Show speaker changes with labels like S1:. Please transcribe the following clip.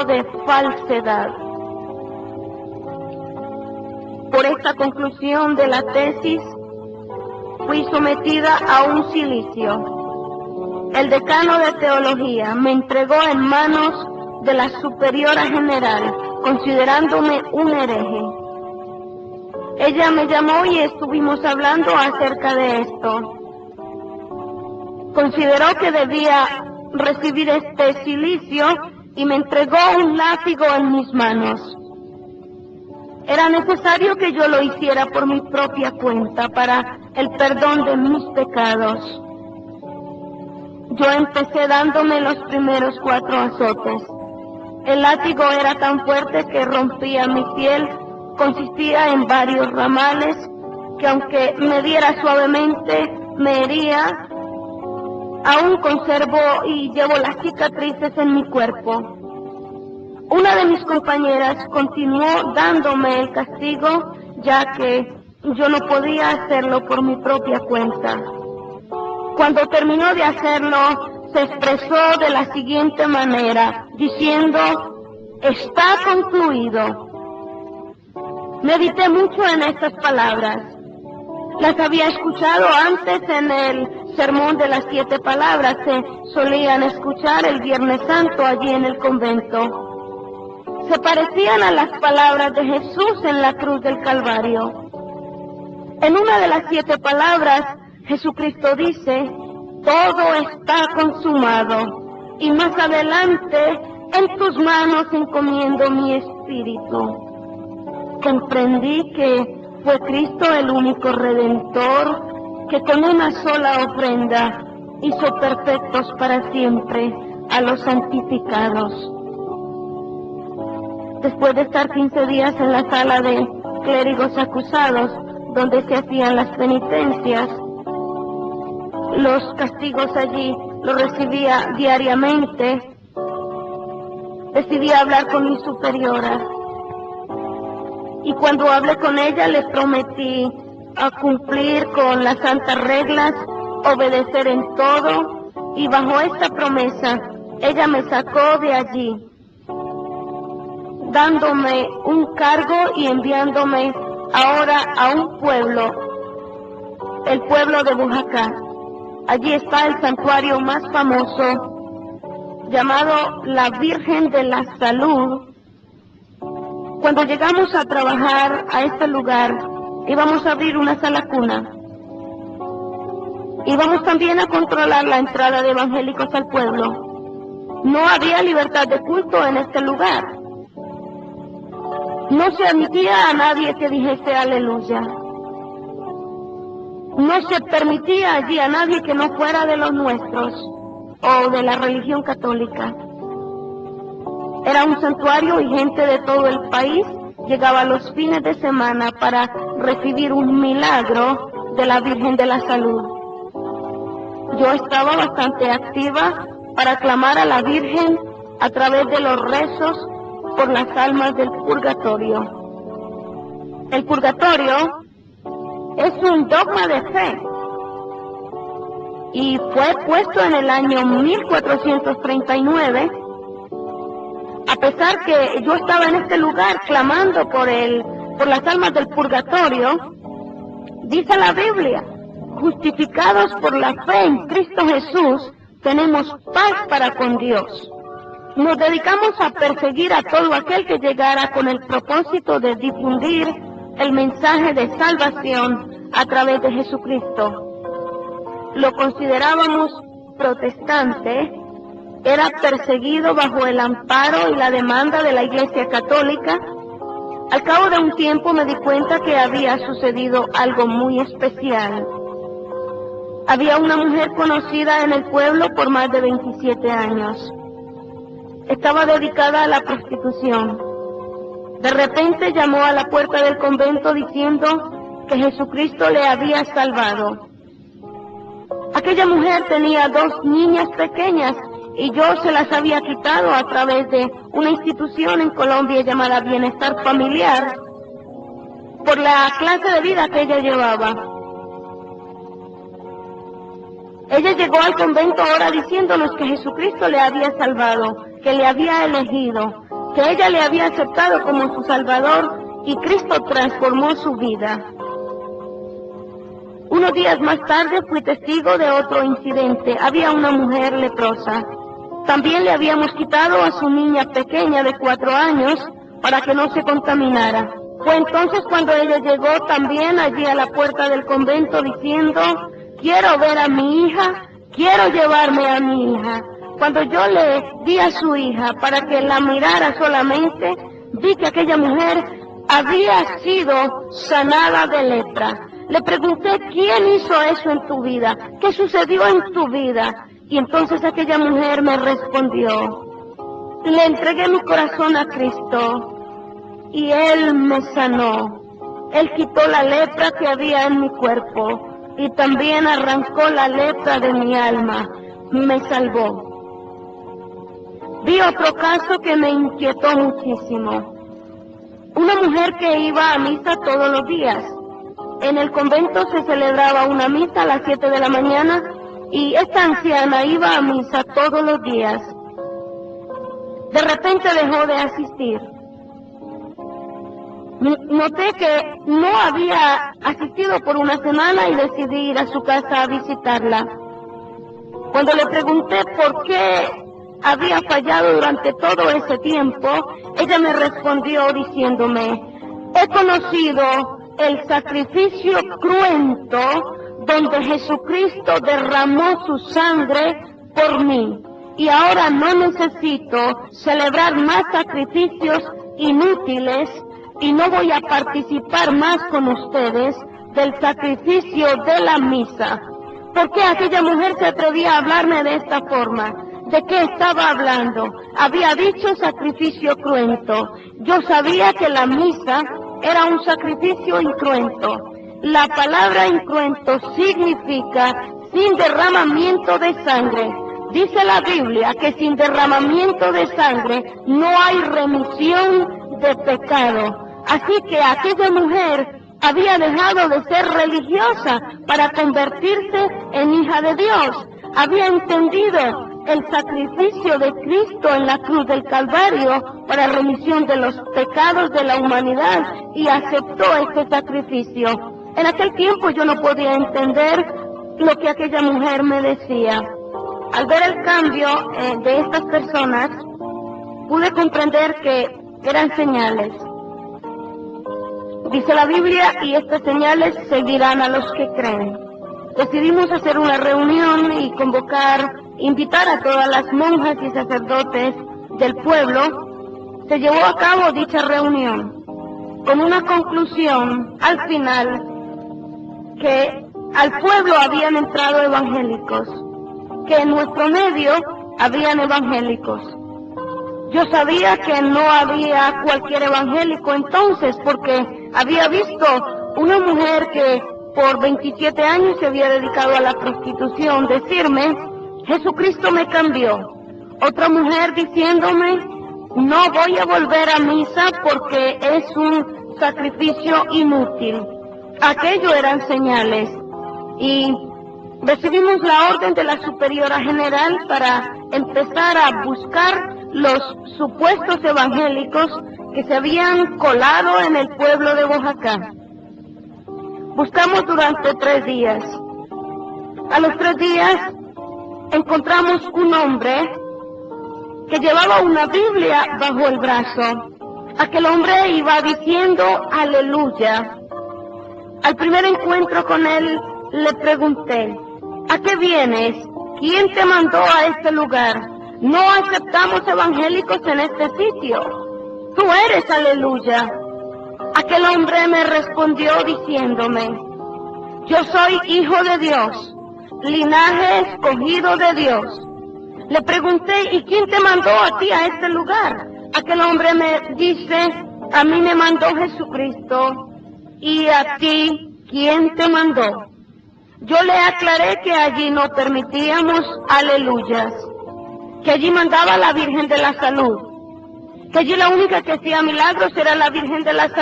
S1: de falsedad. Por esta conclusión de la tesis, fui sometida a un silicio. El decano de teología me entregó en manos de la superiora general, considerándome un hereje. Ella me llamó y estuvimos hablando acerca de esto. Consideró que debía recibir este silicio y me entregó un látigo en mis manos. Era necesario que yo lo hiciera por mi propia cuenta para el perdón de mis pecados. Yo empecé dándome los primeros 4 azotes. El látigo era tan fuerte que rompía mi piel, consistía en varios ramales que aunque me diera suavemente, me hería. Aún conservo y llevo las cicatrices en mi cuerpo. Una de mis compañeras continuó dándome el castigo, ya que yo no podía hacerlo por mi propia cuenta. Cuando terminó de hacerlo, se expresó de la siguiente manera, diciendo: «Está concluido». Medité mucho en estas palabras. Las había escuchado antes en el sermón de las 7 palabras que solían escuchar el Viernes Santo allí en el convento. Se parecían a las palabras de Jesús en la cruz del Calvario. En una de las 7 palabras, Jesucristo dice: «Todo está consumado», y más adelante: «En tus manos encomiendo mi espíritu». Comprendí que fue Cristo el único Redentor que con una sola ofrenda hizo perfectos para siempre a los santificados. Después de estar 15 días en la sala de clérigos acusados, donde se hacían las penitencias, los castigos allí los recibía diariamente, decidí hablar con mi superiora. Y cuando hablé con ella, le prometí a cumplir con las santas reglas, obedecer en todo, y bajo esta promesa, ella me sacó de allí, dándome un cargo y enviándome ahora a un pueblo, el pueblo de Bujacá. Allí está el santuario más famoso, llamado la Virgen de la Salud. Cuando llegamos a trabajar a este lugar, íbamos a abrir una sala cuna. Íbamos también a controlar la entrada de evangélicos al pueblo. No había libertad de culto en este lugar. No se admitía a nadie que dijese aleluya. No se permitía allí a nadie que no fuera de los nuestros o de la religión católica. Era un santuario y gente de todo el país llegaba los fines de semana para recibir un milagro de la Virgen de la Salud. Yo estaba bastante activa para clamar a la Virgen a través de los rezos por las almas del purgatorio. El purgatorio es un dogma de fe y fue puesto en el año 1439. A pesar que yo estaba en este lugar clamando por las almas del purgatorio, dice la Biblia: justificados por la fe en Cristo Jesús, tenemos paz para con Dios. Nos dedicamos a perseguir a todo aquel que llegara con el propósito de difundir el mensaje de salvación a través de Jesucristo. Lo considerábamos protestante. Era perseguido bajo el amparo y la demanda de la Iglesia Católica. Al cabo de un tiempo me di cuenta que había sucedido algo muy especial. Había una mujer conocida en el pueblo por más de 27 años. Estaba dedicada a la prostitución. De repente llamó a la puerta del convento diciendo que Jesucristo le había salvado. Aquella mujer tenía 2 niñas pequeñas y yo se las había quitado a través de una institución en Colombia llamada Bienestar Familiar por la clase de vida que ella llevaba. Ella llegó al convento ahora diciéndonos que Jesucristo le había salvado, que le había elegido, que ella le había aceptado como su Salvador y Cristo transformó su vida. Unos días más tarde fui testigo de otro incidente. Había una mujer leprosa. También le habíamos quitado a su niña pequeña de 4 años para que no se contaminara. Fue entonces cuando ella llegó también allí a la puerta del convento diciendo: quiero ver a mi hija, quiero llevarme a mi hija. Cuando yo le di a su hija para que la mirara solamente, vi que aquella mujer había sido sanada de lepra. Le pregunté: ¿quién hizo eso en tu vida? ¿Qué sucedió en tu vida? Y entonces aquella mujer me respondió: le entregué mi corazón a Cristo y Él me sanó. Él quitó la lepra que había en mi cuerpo y también arrancó la lepra de mi alma. Me salvó. Vi otro caso que me inquietó muchísimo. Una mujer que iba a misa todos los días. En el convento se celebraba una misa a las 7 de la mañana y esta anciana iba a misa todos los días. De repente dejó de asistir. Noté que no había asistido por una semana y decidí ir a su casa a visitarla. Cuando le pregunté por qué había fallado durante todo ese tiempo, ella me respondió diciéndome: he conocido el sacrificio cruento donde Jesucristo derramó su sangre por mí, y ahora no necesito celebrar más sacrificios inútiles y no voy a participar más con ustedes del sacrificio de la misa. ¿Por qué aquella mujer se atrevía a hablarme de esta forma? ¿De qué estaba hablando? Había dicho sacrificio cruento. Yo sabía que la misa era un sacrificio incruento. La palabra incruento significa sin derramamiento de sangre. Dice la Biblia que sin derramamiento de sangre no hay remisión de pecado. Así que aquella mujer había dejado de ser religiosa para convertirse en hija de Dios. Había entendido el sacrificio de Cristo en la cruz del Calvario para remisión de los pecados de la humanidad y aceptó este sacrificio. En aquel tiempo yo no podía entender lo que aquella mujer me decía. Al ver el cambio de estas personas, pude comprender que eran señales. Dice la Biblia: y estas señales seguirán a los que creen. Decidimos hacer una reunión y invitar a todas las monjas y sacerdotes del pueblo. Se llevó a cabo dicha reunión con una conclusión al final, que al pueblo habían entrado evangélicos, que en nuestro medio habían evangélicos. Yo sabía que no había cualquier evangélico entonces, porque había visto una mujer que por 27 años se había dedicado a la prostitución decirme: Jesucristo me cambió. Otra mujer diciéndome: no voy a volver a misa porque es un sacrificio inútil. Aquello eran señales. Y recibimos la orden de la superiora general para empezar a buscar los supuestos evangélicos que se habían colado en el pueblo de Oaxaca. Buscamos durante 3 días. A los 3 días encontramos un hombre que llevaba una Biblia bajo el brazo. Aquel hombre iba diciendo aleluya. Al primer encuentro con él le pregunté: ¿a qué vienes? ¿Quién te mandó a este lugar? No aceptamos evangélicos en este sitio. Tú eres aleluya. Aquel hombre me respondió diciéndome: yo soy hijo de Dios, linaje escogido de Dios. Le pregunté: ¿y quién te mandó a ti a este lugar? Aquel hombre me dice: a mí me mandó Jesucristo. ¿Y a ti quién te mandó? Yo le aclaré que allí no permitíamos aleluyas, que allí mandaba la Virgen de la Salud, que allí la única que hacía milagros era la Virgen de la Salud.